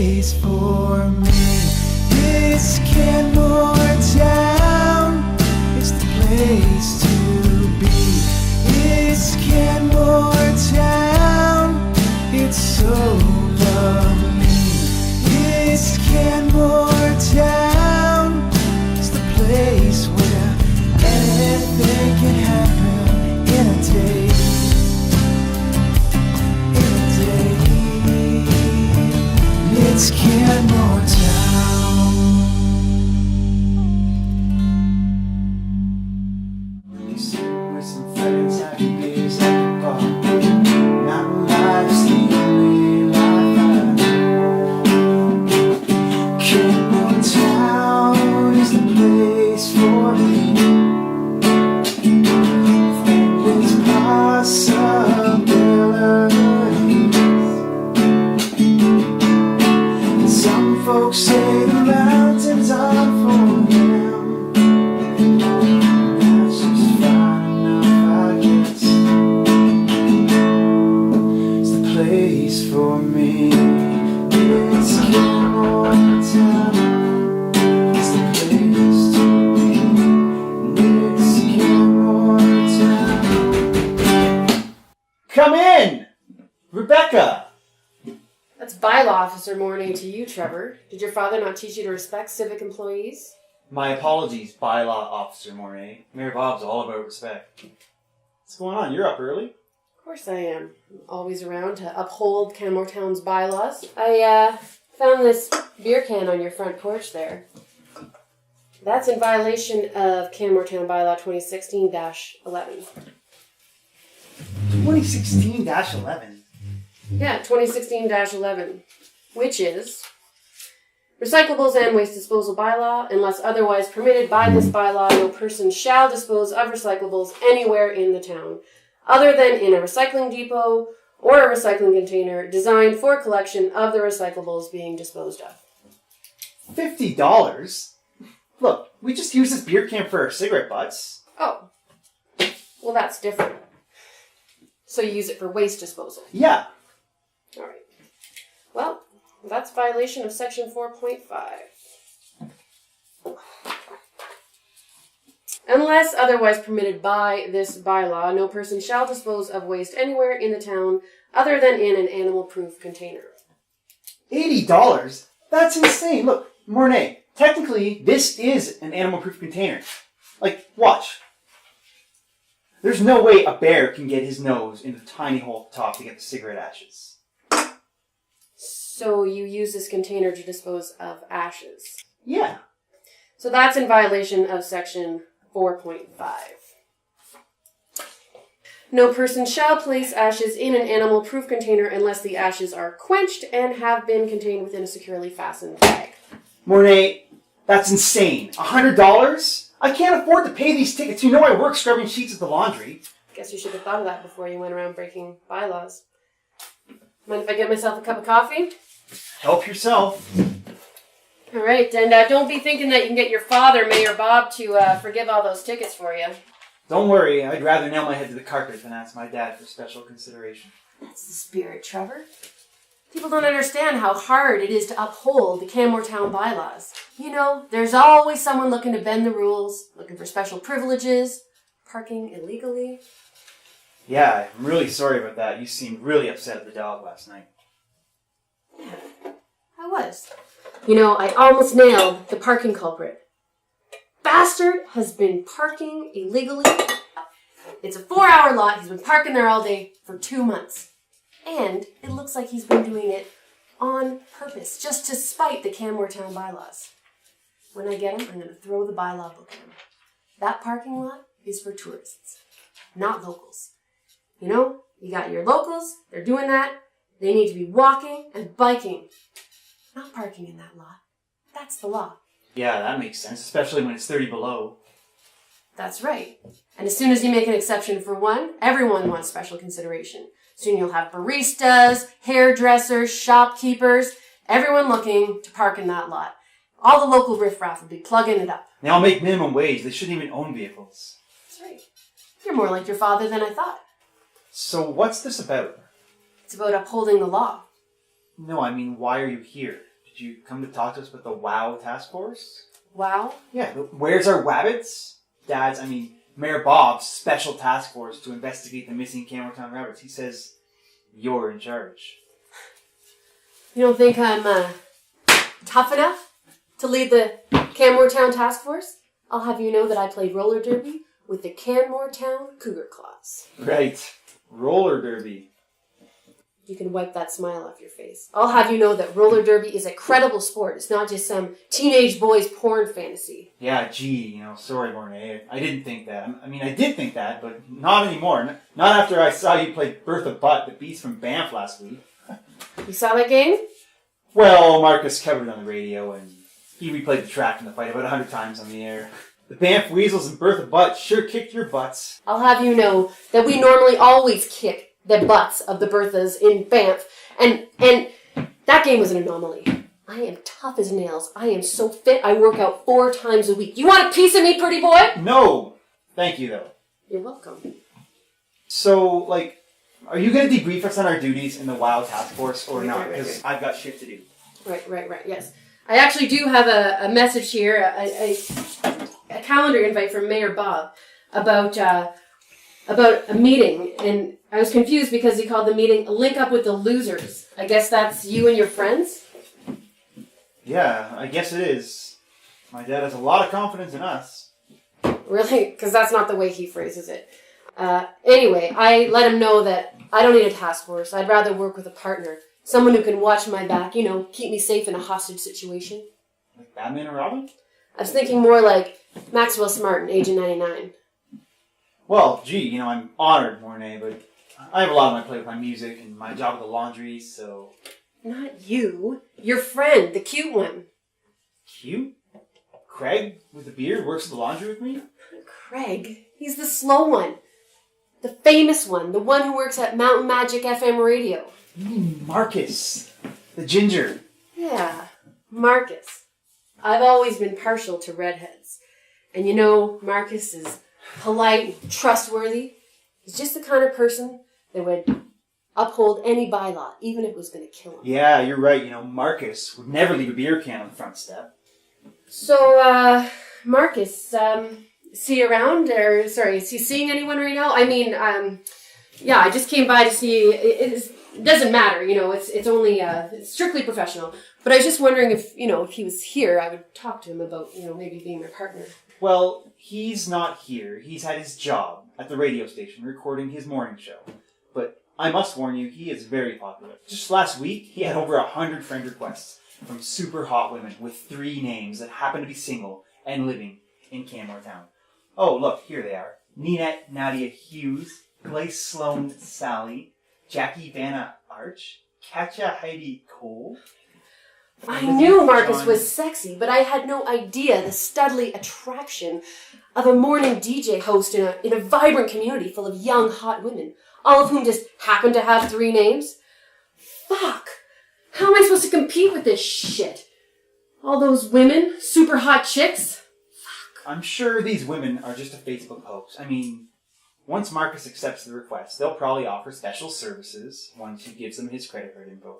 place for me. It's Canmoretown, it's the place to be. It's Canmoretown, it's so lovely. It's Canmoretown, it's the place where anything can happen in a day. It's Canmoretown. You sit with some friends, having beers at the bar. Not life's the only life I know. Canmoretown is the place for me. There's possibilities. Some folks say the mountains are for them. That's just fine enough, I guess. It's the place for me. It's Canmoretown. It's the place to be. It's Canmoretown. Come in, Rebecca. That's Bylaw Officer Mornay to you, Trevor. Did your father not teach you to respect civic employees? My apologies, Bylaw Officer Mornay. Mayor Bob's all about respect. What's going on? You're up early? Of course I am. I'm always around to uphold Canmoretown's bylaws. I found this beer can on your front porch there. That's in violation of Canmoretown-Bylaw 2016-11. 2016-11. Yeah, 2016-11, which is recyclables and waste disposal bylaw. Unless otherwise permitted by this bylaw, no person shall dispose of recyclables anywhere in the town, other than in a recycling depot or a recycling container designed for collection of the recyclables being disposed of. $50? Look, we just use this beer can for our cigarette butts. Oh, well that's different. So you use it for waste disposal? Yeah. All right. Well, that's violation of section 4.5. Unless otherwise permitted by this bylaw, no person shall dispose of waste anywhere in the town other than in an animal-proof container. $80? That's insane. Look, Mornay, technically this is an animal-proof container. Like, watch. There's no way a bear can get his nose into the tiny hole at the top to get the cigarette ashes. So you use this container to dispose of ashes. Yeah. So that's in violation of section 4.5. No person shall place ashes in an animal-proof container unless the ashes are quenched and have been contained within a securely fastened bag. Mornay, that's insane. $100? I can't afford to pay these tickets. You know I work scrubbing sheets at the laundry. Guess you should have thought of that before you went around breaking bylaws. Mind if I get myself a cup of coffee? Help yourself. All right, and don't be thinking that you can get your father, Mayor Bob, to forgive all those tickets for you. Don't worry, I'd rather nail my head to the carpet than ask my dad for special consideration. That's the spirit, Trevor. People don't understand how hard it is to uphold the Canmoretown bylaws. You know, there's always someone looking to bend the rules, looking for special privileges, parking illegally. Yeah, I'm really sorry about that. You seemed really upset at the dog last night. Yeah, I was. You know, I almost nailed the parking culprit. Bastard has been parking illegally. It's a 4-hour lot. He's been parking there all day for 2 months. And it looks like he's been doing it on purpose, just to spite the Canmoretown bylaws. When I get him, I'm going to throw the bylaw book at him. That parking lot is for tourists, not locals. You know, you got your locals, they're doing that. They need to be walking and biking, not parking in that lot. That's the law. Yeah, that makes sense, especially when it's 30 below. That's right. And as soon as you make an exception for one, everyone wants special consideration. Soon you'll have baristas, hairdressers, shopkeepers, everyone looking to park in that lot. All the local riffraff will be plugging it up. They all make minimum wage. They shouldn't even own vehicles. That's right. You're more like your father than I thought. So what's this about? It's about upholding the law. No, I mean, why are you here? Did you come to talk to us about the WOW task force? Wow. Yeah, where's our wabbits? Mayor Bob's special task force to investigate the missing Canmoretown rabbits. He says you're in charge. You don't think I'm tough enough to lead the Canmoretown task force? I'll have you know that I played roller derby with the Canmoretown Cougar Claws. Right. Roller derby. You can wipe that smile off your face. I'll have you know that roller derby is a credible sport. It's not just some teenage boy's porn fantasy. Yeah, gee, sorry, Mornay. I didn't think that. I did think that, but not anymore. Not after I saw you play Bertha Butt, the beast from Banff last week. You saw that game? Well, Marcus covered it on the radio, and he replayed the track in the fight about 100 times on the air. The Banff Weasels and Bertha Butt sure kicked your butts. I'll have you know that we normally always kick the butts of the Berthas in Banff. And that game was an anomaly. I am tough as nails. I am so fit, I work out 4 times a week. You want a piece of me, pretty boy? No. Thank you, though. You're welcome. So, are you going to debrief us on our duties in the WOW task force or not? Because I've got shit to do. Right, yes. I actually do have a message here, a calendar invite from Mayor Bob about a meeting, and I was confused because he called the meeting a link up with the losers. I guess that's you and your friends? Yeah, I guess it is. My dad has a lot of confidence in us. Really? Because that's not the way he phrases it. Anyway, I let him know that I don't need a task force. I'd rather work with a partner. Someone who can watch my back, keep me safe in a hostage situation. Like Batman and Robin? I was thinking more like Maxwell Smart in Agent 99. Well, gee, I'm honored, Mornay, but I have a lot on my plate with my music and my job with the laundry, so... Not you. Your friend, the cute one. Cute? Craig, with the beard, works in the laundry with me? Craig? He's the slow one. The famous one. The one who works at Mountain Magic FM radio. You mean Marcus, the ginger. Yeah, Marcus. I've always been partial to redheads. And Marcus is polite and trustworthy. He's just the kind of person that would uphold any bylaw, even if it was going to kill him. Yeah, you're right. Marcus would never leave a beer can on the front step. So, Marcus, is he around? Is he seeing anyone right now? Yeah, I just came by to see. It doesn't matter, it's only, it's strictly professional. But I was just wondering if he was here, I would talk to him about, maybe being my partner. Well, he's not here. He's at his job at the radio station recording his morning show. But I must warn you, he is very popular. Just last week, he had over 100 friend requests from super hot women with 3 names that happen to be single and living in Canmoretown. Oh, look, here they are. Ninette Nadia Hughes, Glace Sloan Sally, Jackie Vanna Arch, Katja Heidi Cole. I knew Marcus was sexy, but I had no idea the studly attraction of a morning DJ host in a vibrant community full of young, hot women, all of whom just happen to have 3 names. Fuck! How am I supposed to compete with this shit? All those women, super hot chicks? Fuck. I'm sure these women are just a Facebook hoax. Once Marcus accepts the request, they'll probably offer special services once he gives them his credit card info.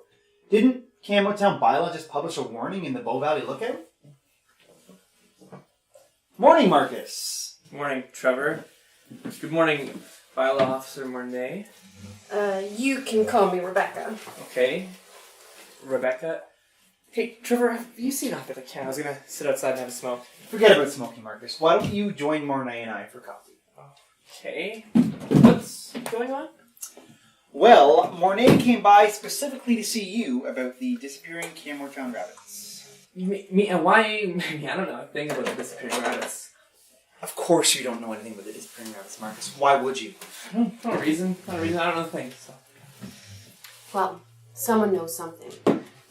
Didn't Canmoretown-Bylaw just publish a warning in the Bow Valley Lookout? Morning, Marcus. Morning, Trevor. Good morning, Bylaw Officer Mornay. You can call me Rebecca. Okay. Rebecca. Hey, Trevor, have you seen off at the can? I was gonna sit outside and have a smoke. Forget about smoking, Marcus. Why don't you join Mornay and I for coffee? Okay. What's going on? Well, Mornay came by specifically to see you about the disappearing Canmoretown rabbits. Me and why? I don't know a thing about the disappearing rabbits. Of course you don't know anything about the disappearing rabbits, Marcus. Why would you? No reason. I don't know a thing. So. Well, someone knows something.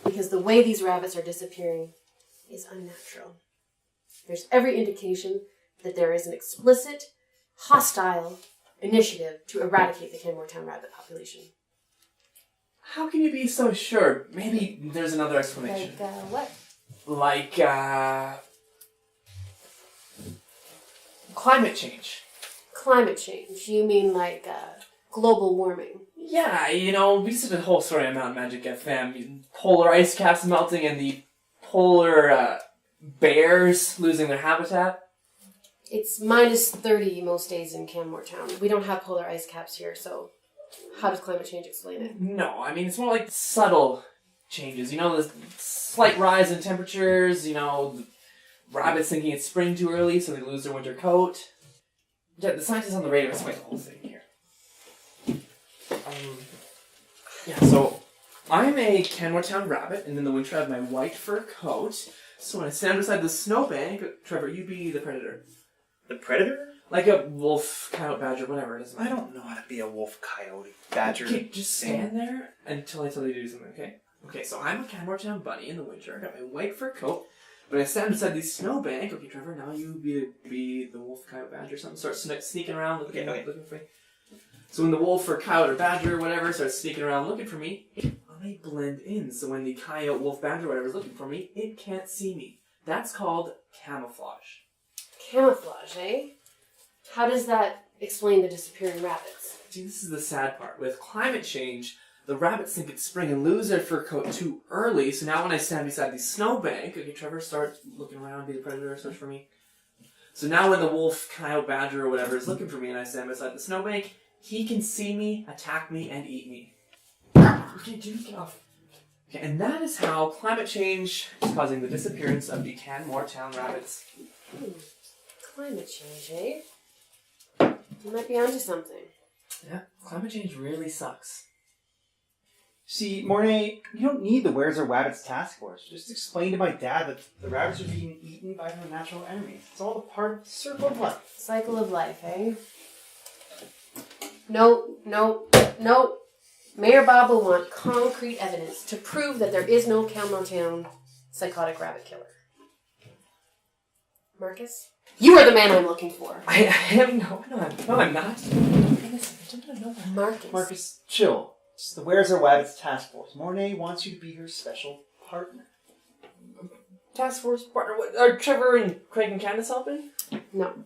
Because the way these rabbits are disappearing is unnatural. There's every indication that there is an explicit, hostile initiative to eradicate the Canmoretown rabbit population. How can you be so sure? Maybe there's another explanation. What? Like, climate change. Climate change? You mean like global warming? Yeah, we just did a whole story on Mountain Magic FM. Polar ice caps melting and the polar bears losing their habitat? It's minus 30 most days in Canmoretown. We don't have polar ice caps here, so how does climate change explain it? No, I mean, it's more like subtle changes. You know, the slight rise in temperatures, you know, the rabbits thinking it's spring too early, so they lose their winter coat. Yeah, the scientists on the radio explain the whole thing here. Yeah, so I'm a Canmoretown rabbit, and in the winter I have my white fur coat. So when I stand beside the snowbank, Trevor, you be the predator. The predator? Like a wolf, coyote, badger, whatever it is. I don't know how to be a wolf, coyote, badger. Okay, just stand there until I tell you to do something, okay? Okay, so I'm a Canmoretown bunny in the winter. I got my white fur coat. But I stand beside the snowbank. Okay, Trevor, now you be the wolf, coyote, badger or something. Start sneaking around, looking for me. So when the wolf or coyote or badger or whatever starts sneaking around looking for me, I blend in. So when the coyote, wolf, badger, whatever is looking for me, it can't see me. That's called camouflage. Camouflage, eh? How does that explain the disappearing rabbits? See, this is the sad part. With climate change, the rabbits think it's spring and lose their fur coat too early, so now when I stand beside the snowbank, okay, Trevor, start looking around, be the predator, search for me. So now when the wolf, coyote, badger, or whatever is looking for me and I stand beside the snowbank, he can see me, attack me, and eat me. Okay, Jimmy, get off. Okay, and that is how climate change is causing the disappearance of the Canmoretown rabbits. Climate change, eh? You might be onto something. Yeah, climate change really sucks. See, Mornay, you don't need the Where's Our Rabbits task force. Just explain to my dad that the rabbits are being eaten by their natural enemies. It's all a part of the circle of life. Cycle of life, eh? No. Mayor Bob will want concrete evidence to prove that there is no Canmoretown psychotic rabbit killer. Marcus? You are the man I'm looking for. I am no, I'm not. Marcus, Chill. It's the Where's Our Rabbits task force. Mornay wants you to be her special partner. Task force partner? What, are Trevor and Craig and Candace helping? No.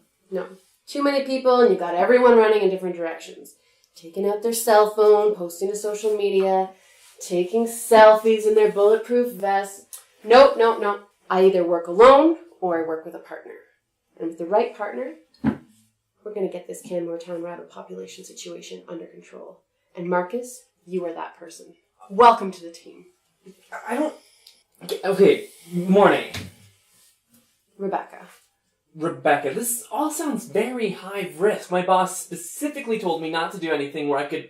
Too many people and you got everyone running in different directions. Taking out their cell phone, posting to social media, taking selfies in their bulletproof vests. No. I either work alone or I work with a partner. And with the right partner, we're going to get this Canmoretown rabbit population situation under control. And Marcus, you are that person. Welcome to the team. I don't... Okay, Mornay. Rebecca, this all sounds very high risk. My boss specifically told me not to do anything where I could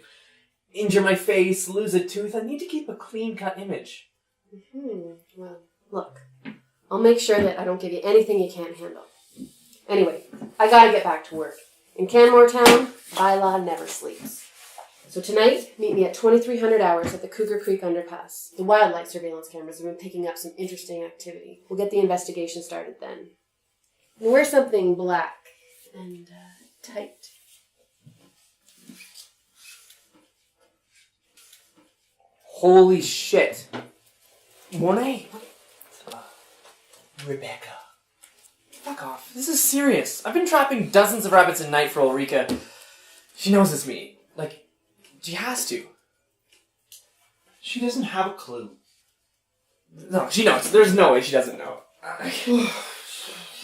injure my face, lose a tooth. I need to keep a clean-cut image. Well, look. I'll make sure that I don't give you anything you can't handle. Anyway, I gotta get back to work. In Canmoretown, Bylaw never sleeps. So tonight, meet me at 2300 hours at the Cougar Creek Underpass. The wildlife surveillance cameras have been picking up some interesting activity. We'll get the investigation started then. And wear something black and tight. Holy shit. Mornay? Rebecca. Fuck off. This is serious. I've been trapping dozens of rabbits a night for Ulrika. She knows it's me. Like, she has to. She doesn't have a clue. No, she knows. There's no way she doesn't know. She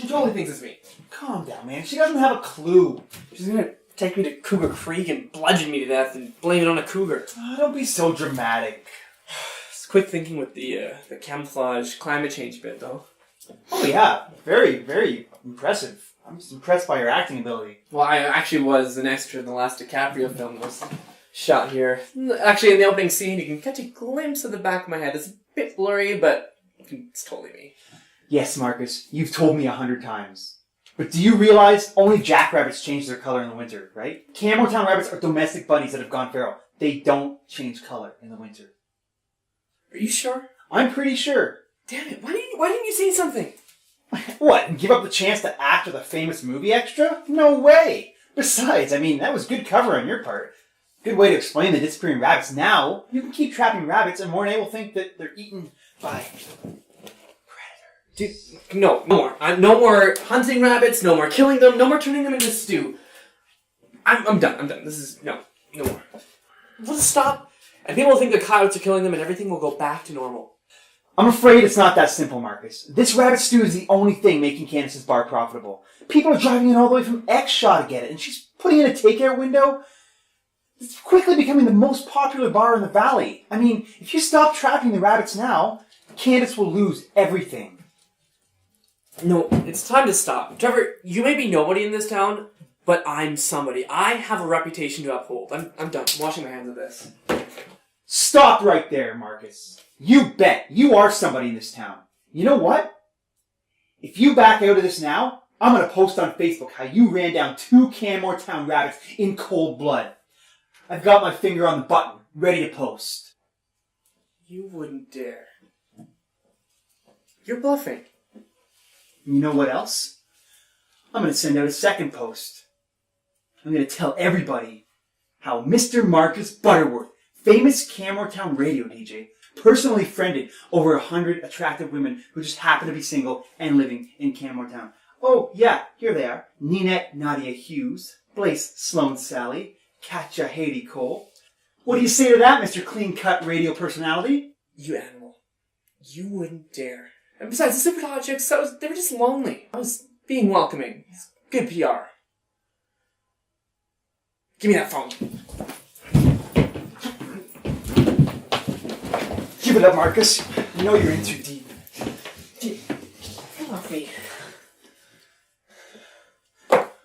totally thinks it's me. Calm down, man. She doesn't have a clue. She's gonna take me to Cougar Creek and bludgeon me to death and blame it on a cougar. Oh, don't be so dramatic. It's quick thinking with the camouflage climate change bit, though. Oh yeah, very, very impressive. I'm just impressed by your acting ability. Well, I actually was an extra in the last DiCaprio film that was shot here. Actually, in the opening scene, you can catch a glimpse of the back of my head. It's a bit blurry, but it's totally me. Yes, Marcus, you've told me 100 times. But do you realize only jackrabbits change their color in the winter, right? Canmoretown rabbits are domestic bunnies that have gone feral. They don't change color in the winter. Are you sure? I'm pretty sure. Damn it, why didn't you say something? What, and give up the chance to act with a famous movie extra? No way! Besides, that was good cover on your part. Good way to explain the disappearing rabbits. Now, you can keep trapping rabbits and Mornay will think that they're eaten by predators. Dude, no more. No more hunting rabbits, no more killing them, no more turning them into stew. I'm done. This is, no more. Let's stop. And people will think the coyotes are killing them and everything will go back to normal. I'm afraid it's not that simple, Marcus. This rabbit stew is the only thing making Candace's bar profitable. People are driving in all the way from X-Shaw to get it, and she's putting in a takeout window. It's quickly becoming the most popular bar in the valley. I mean, if you stop trapping the rabbits now, Candace will lose everything. No, it's time to stop. Trevor, you may be nobody in this town, but I'm somebody. I have a reputation to uphold. I'm done. I'm washing my hands of this. Stop right there, Marcus. You bet. You are somebody in this town. You know what? If you back out of this now, I'm going to post on Facebook how you ran down 2 Canmoretown rabbits in cold blood. I've got my finger on the button, ready to post. You wouldn't dare. You're bluffing. You know what else? I'm going to send out a second post. I'm going to tell everybody how Mr. Marcus Butterworth, famous Canmoretown radio DJ, personally friended over 100 attractive women who just happen to be single and living in Canmoretown. Oh, yeah, here they are. Ninette Nadia Hughes, Blaise Sloan Sally, Katja Haiti Cole. What do you say to that, Mr. Clean-Cut radio personality? You animal. You wouldn't dare. And besides, the Super Hot Chicks, they were just lonely. I was being welcoming. It's good PR. Give me that phone. Give it up, Marcus. You know you're in too deep. Get off me.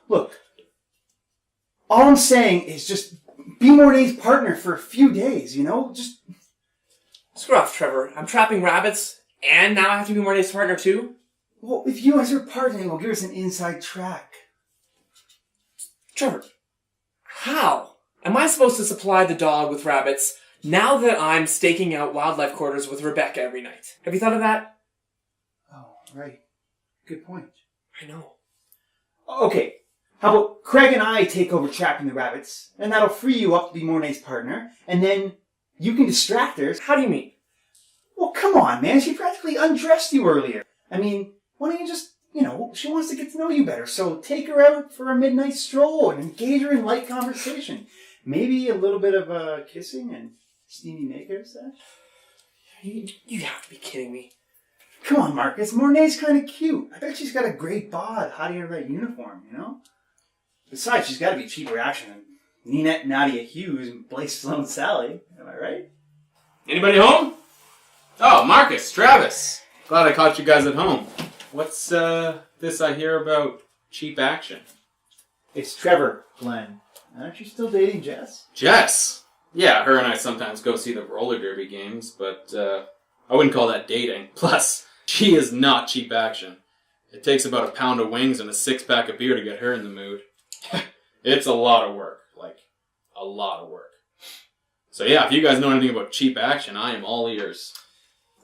Look, all I'm saying is just be Mornay's partner for a few days, you know? Just... Screw off, Trevor. I'm trapping rabbits, and now I have to be Mornay's partner too? Well, if you as her partner will give us an inside track. Trevor, how am I supposed to supply the dog with rabbits now that I'm staking out wildlife quarters with Rebecca every night? Have you thought of that? Oh, right. Good point. I know. Okay, how about Craig and I take over trapping the rabbits, and that'll free you up to be Mornay's partner, and then you can distract her. How do you mean? Well, come on, man. She practically undressed you earlier. I mean, why don't you just, she wants to get to know you better, so take her out for a midnight stroll and engage her in light conversation. Maybe a little bit of kissing and steamy makeup sesh. You have to be kidding me. Come on, Marcus. Mornay's kind of cute. I bet she's got a great bod hiding under that uniform, Besides, she's got to be cheaper action than Ninette Nadia Hughes and Blaise Sloan Sally. Am I right? Anybody home? Oh, Marcus, Travis. Glad I caught you guys at home. What's this I hear about cheap action? It's Trevor, Glenn. Aren't you still dating Jess? Jess? Yeah, her and I sometimes go see the roller derby games, but I wouldn't call that dating. Plus, she is not cheap action. It takes about a pound of wings and a 6-pack of beer to get her in the mood. It's a lot of work. Like, a lot of work. So yeah, if you guys know anything about cheap action, I am all ears.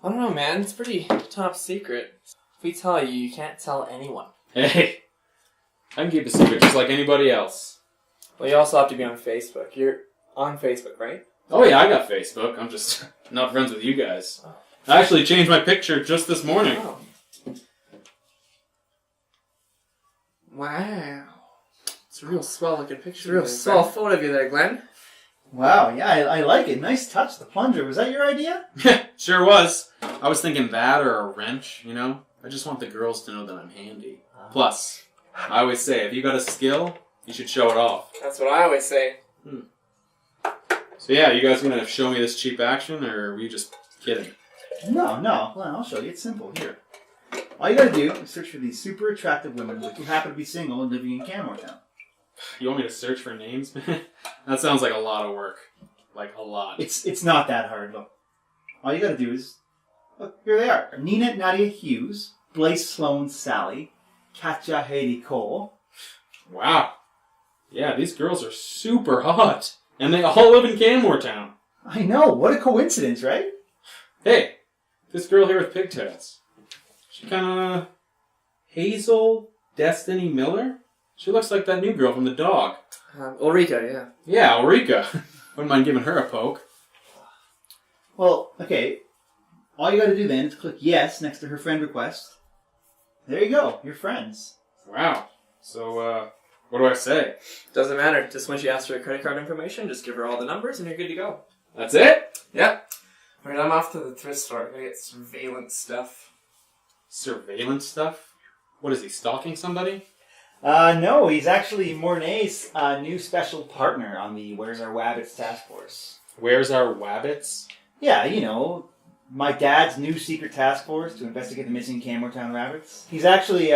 I don't know, man. It's pretty top secret. If we tell you, you can't tell anyone. Hey, I can keep a secret just like anybody else. Well, you also have to be on Facebook. You're on Facebook, right? Oh yeah, I got Facebook. I'm just not friends with you guys. I actually changed my picture just this morning. Oh. Wow. It's a real swell looking picture. It's a real swell photo of you there, Glenn. Wow, yeah, I like it. Nice touch, the plunger. Was that your idea? Sure was. I was thinking that or a wrench, I just want the girls to know that I'm handy. Plus, I always say, if you got a skill, you should show it off. That's what I always say. So yeah, you guys gonna show me this cheap action, or are we just kidding? No, well, I'll show you. It's simple. Here. All you gotta do is search for these super attractive women who happen to be single and living in Canmoretown. You want me to search for names, man? That sounds like a lot of work. Like, a lot. It's not that hard, look. All you gotta do is... Look, here they are. Ninette Nadia Hughes, Blaise Sloan Sally, Katja Haiti Cole. Wow. Yeah, these girls are super hot. And they all live in Canmoretown. I know, what a coincidence, right? Hey, this girl here with pigtails. She kinda... Hazel Destiny Miller? She looks like that new girl from The Dog. Ulrika, yeah. Yeah, Ulrika. Wouldn't mind giving her a poke. Well, okay. All you gotta do then is click yes next to her friend request. There you go, you're friends. Wow. So, what do I say? Doesn't matter. Just when she asks for her credit card information, just give her all the numbers and you're good to go. That's it? Yep. Alright, I'm off to the thrift store. I gotta get surveillance stuff. Surveillance stuff? What is he, stalking somebody? No, he's actually Mornay's new special partner on the Where's Our Wabbits task force. Where's our wabbits? Yeah, you know, my dad's new secret task force to investigate the missing Canmoretown rabbits. He's actually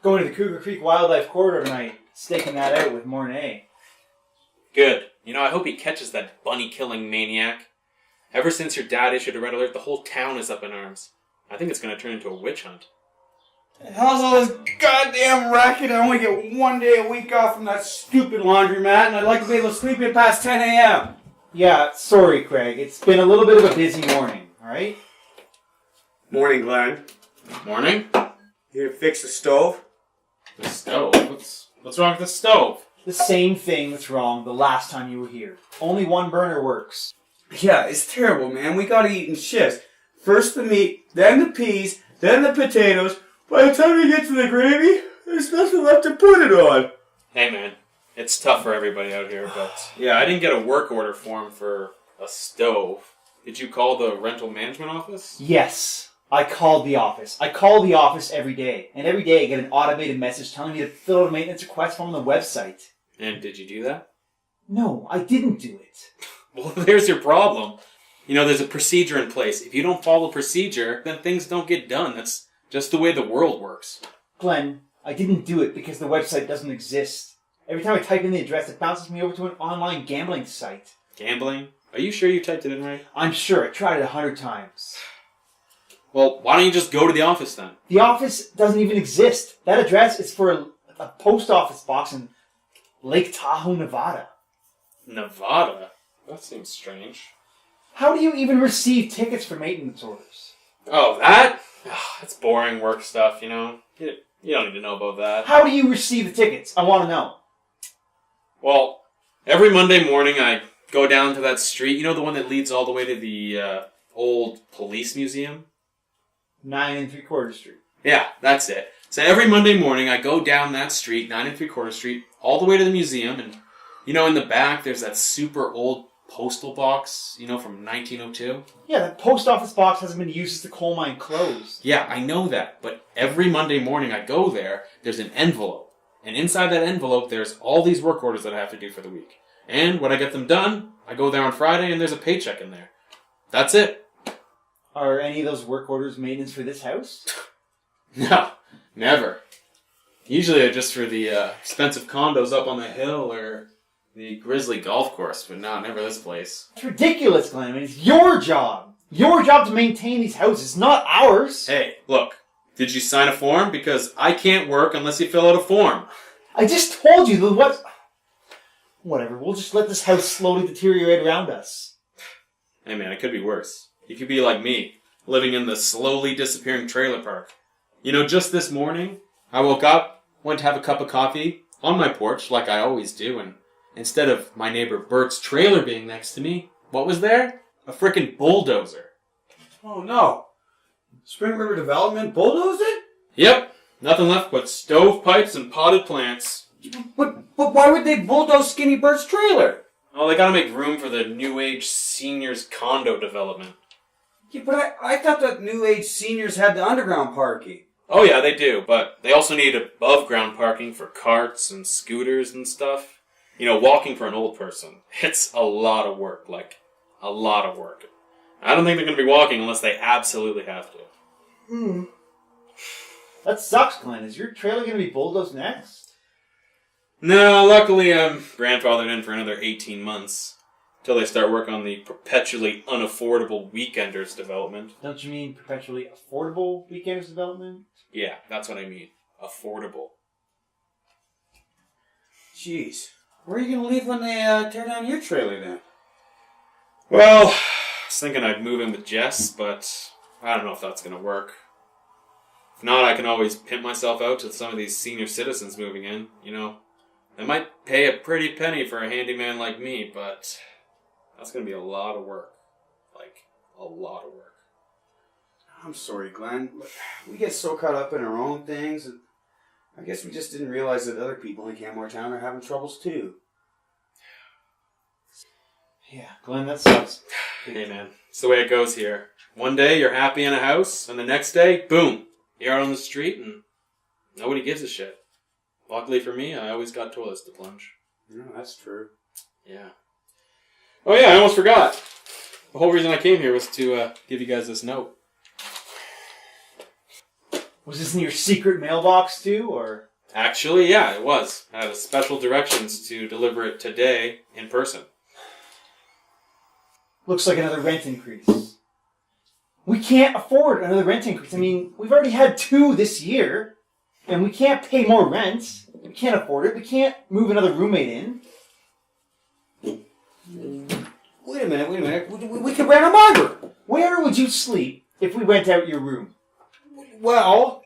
going to the Cougar Creek Wildlife Corridor tonight, staking that out with Mornay. Good. You know, I hope he catches that bunny-killing maniac. Ever since your dad issued a red alert, the whole town is up in arms. I think it's going to turn into a witch hunt. How's all this goddamn racket? I only get 1 day a week off from that stupid laundromat, and I'd like to be able to sleep in past 10 a.m. Yeah, sorry, Craig. It's been a little bit of a busy morning, alright? Morning, Glenn. Morning? Here to fix the stove? The stove? What's wrong with the stove? The same thing that's wrong the last time you were here. Only one burner works. Yeah, it's terrible, man. We gotta eat in shifts. First the meat, then the peas, then the potatoes. By the time we get to the gravy, there's nothing left to put it on. Hey, man. It's tough for everybody out here, but... Yeah, I didn't get a work order form for a stove. Did you call the rental management office? Yes, I called the office. I call the office every day. And every day I get an automated message telling me to fill out a maintenance request form on the website. And did you do that? No, I didn't do it. Well, there's your problem. You know, there's a procedure in place. If you don't follow procedure, then things don't get done. That's just the way the world works. Glenn, I didn't do it because the website doesn't exist. Every time I type in the address, it bounces me over to an online gambling site. Gambling? Are you sure you typed it in right? I'm sure. I tried it 100 times. Well, why don't you just go to the office then? The office doesn't even exist. That address is for a post office box in Lake Tahoe, Nevada. Nevada? That seems strange. How do you even receive tickets for maintenance orders? Oh, that? That's boring work stuff, you know? You don't need to know about that. How do you receive the tickets? I want to know. Well, every Monday morning I go down to that street, you know, the one that leads all the way to the old police museum? 9 3/4 Street. Yeah, that's it. So every Monday morning I go down that street, 9 3/4 Street, all the way to the museum, and, you know, in the back there's that super old postal box, you know, from 1902. Yeah, that post office box hasn't been used since the coal mine closed. Yeah, I know that, but every Monday morning I go there, there's an envelope. And inside that envelope, there's all these work orders that I have to do for the week. And when I get them done, I go there on Friday and there's a paycheck in there. That's it. Are any of those work orders maintenance for this house? No, never. Usually they're just for the expensive condos up on the hill or the Grizzly golf course, but no, never this place. It's ridiculous, Glenn. I mean, it's your job. Your job to maintain these houses, not ours. Hey, look. Did you sign a form? Because I can't work unless you fill out a form. I just told you that what... Whatever, we'll just let this house slowly deteriorate around us. Hey man, it could be worse. You could be like me, living in the slowly disappearing trailer park. You know, just this morning, I woke up, went to have a cup of coffee on my porch, like I always do, and instead of my neighbor Bert's trailer being next to me, what was there? A frickin' bulldozer. Oh no. Spring River Development bulldozed it? Yep, nothing left but stovepipes and potted plants. But why would they bulldoze Skinny Bert's trailer? Oh, they gotta make room for the New Age seniors condo development. Yeah, but I thought that New Age seniors had the underground parking. Oh yeah, they do, but they also need above ground parking for carts and scooters and stuff. You know, walking for an old person, it's a lot of work, like, a lot of work. I don't think they're gonna be walking unless they absolutely have to. That sucks, Glenn. Is your trailer going to be bulldozed next? No, luckily I'm grandfathered in for another 18 months. Till they start work on the perpetually unaffordable Weekenders development. Don't you mean perpetually affordable weekenders development? Yeah, that's what I mean. Affordable. Jeez. Where are you going to leave when they tear down your trailer then? Well, I was thinking I'd move in with Jess, but I don't know if that's going to work. If not, I can always pimp myself out to some of these senior citizens moving in, you know. They might pay a pretty penny for a handyman like me, but that's going to be a lot of work. Like, a lot of work. I'm sorry, Glenn. We get so caught up in our own things, and I guess we just didn't realize that other people in Canmoretown are having troubles too. Yeah, Glenn, that sucks. Hey man, it's the way it goes here. One day you're happy in a house, and the next day, boom, you're out on the street and nobody gives a shit. Luckily for me, I always got toilets to plunge. No, that's true. Yeah. Oh yeah, I almost forgot. The whole reason I came here was to give you guys this note. Was this in your secret mailbox too, or? Actually, yeah, it was. I had special directions to deliver it today in person. Looks like another rent increase. We can't afford another rent increase. I mean, we've already had 2 this year, and we can't pay more rent. We can't afford it. We can't move another roommate in. Wait a minute. We could rent a my room. Where would you sleep if we rent out your room? Well,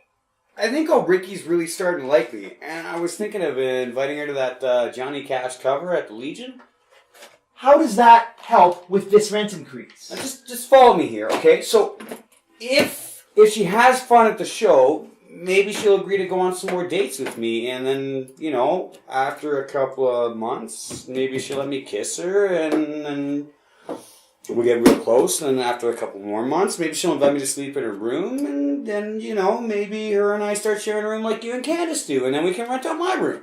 I think Ricky's really starting to like me, and I was thinking of inviting her to that Johnny Cash cover at the Legion. How does that help with this rent increase? Just follow me here, okay? So, if she has fun at the show, maybe she'll agree to go on some more dates with me, and then, after a couple of months, maybe she'll let me kiss her, and then we get real close, and then after a couple more months, maybe she'll invite me to sleep in her room, and then, maybe her and I start sharing a room like you and Candace do, and then we can rent out my room.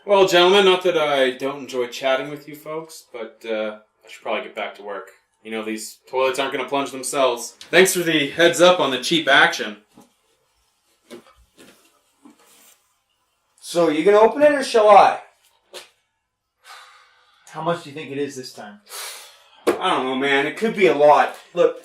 Well, gentlemen, not that I don't enjoy chatting with you folks, but I should probably get back to work. These toilets aren't going to plunge themselves. Thanks for the heads up on the cheap action. So, you gonna open it, or shall I? How much do you think it is this time? I don't know, man. It could be a lot. Look,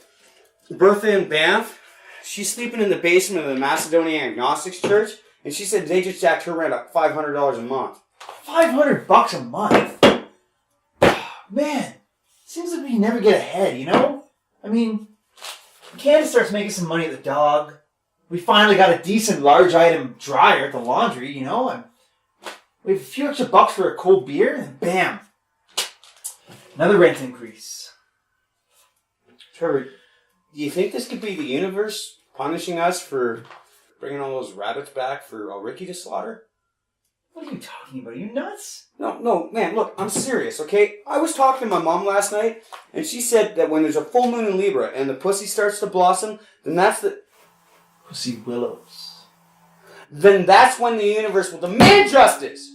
Bertha in Banff, she's sleeping in the basement of the Macedonian Agnostics Church, and she said they just jacked her rent up $500 a month. $500 a month? Man, seems like we never get ahead, I mean, Candace starts making some money at the dog. We finally got a decent large item dryer at the laundry, and we have a few extra bucks for a cold beer, and bam! Another rent increase. Trevor, do you think this could be the universe punishing us for bringing all those rabbits back for Ricky to slaughter? What are you talking about? Are you nuts? No, man, look, I'm serious, okay? I was talking to my mom last night, and she said that when there's a full moon in Libra and the pussy starts to blossom, then that's the... Pussy willows. Then that's when the universe will demand justice!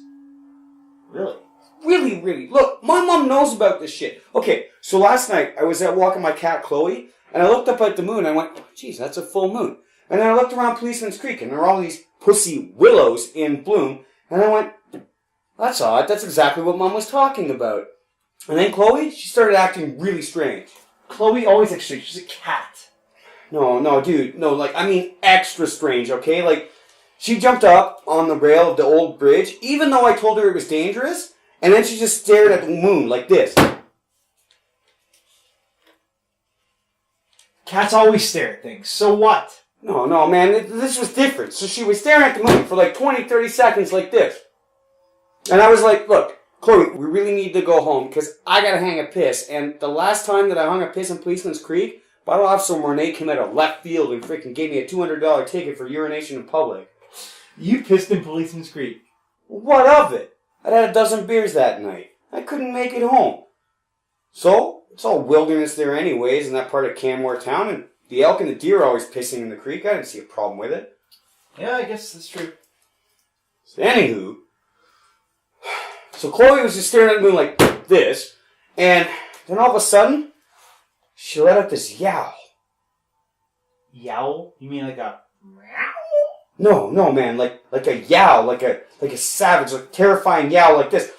Really? Really, really. Look, my mom knows about this shit. Okay, so last night I was out walking my cat Chloe, and I looked up at the moon and I went, oh, geez, that's a full moon. And then I looked around Policeman's Creek and there were all these pussy willows in bloom, and I went, that's odd, that's exactly what Mom was talking about. And then Chloe, she started acting really strange. Chloe always acts strange. She's a cat. No, dude, no, extra strange, okay? She jumped up on the rail of the old bridge, even though I told her it was dangerous, and then she just stared at the moon like this. Cats always stare at things. So what? No, man, this was different. So she was staring at the moon for 20, 30 seconds like this. And I was like, look, Chloe, we really need to go home because I gotta hang a piss. And the last time that I hung a piss in Policeman's Creek, Bylaw Officer Mornay came out of left field and freaking gave me a $200 ticket for urination in public. You pissed in Policeman's Creek. What of it? I'd had a dozen beers that night. I couldn't make it home. So, it's all wilderness there anyways in that part of Canmore town, and the elk and the deer are always pissing in the creek. I didn't see a problem with it. Yeah, I guess that's true. So anywho, so Chloe was just staring at the moon like this, and then all of a sudden, she let out this yowl. Yowl? You mean like a meow? No, man, like a yowl, like a savage, terrifying yowl like this.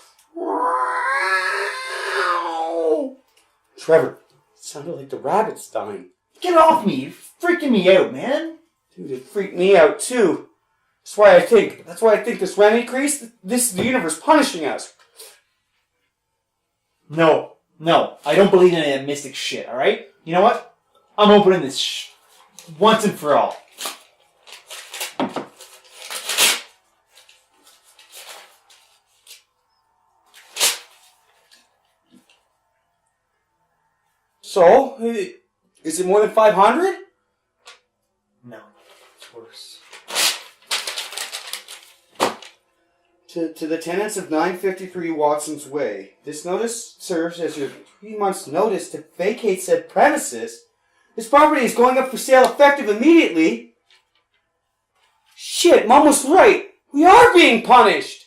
Trevor, it sounded like the rabbit's dying. Get off me! You're freaking me out, man! Dude, it freaked me out too. That's why I think this rent increase, this is the universe punishing us. No, I don't believe in any of that mystic shit, alright? You know what? I'm opening this once and for all. So, is it more than 500? No, it's worse. To the tenants of 953 Watson's Way, this notice serves as your 3 months' notice to vacate said premises. This property is going up for sale effective immediately. Shit, Mom was right. We are being punished.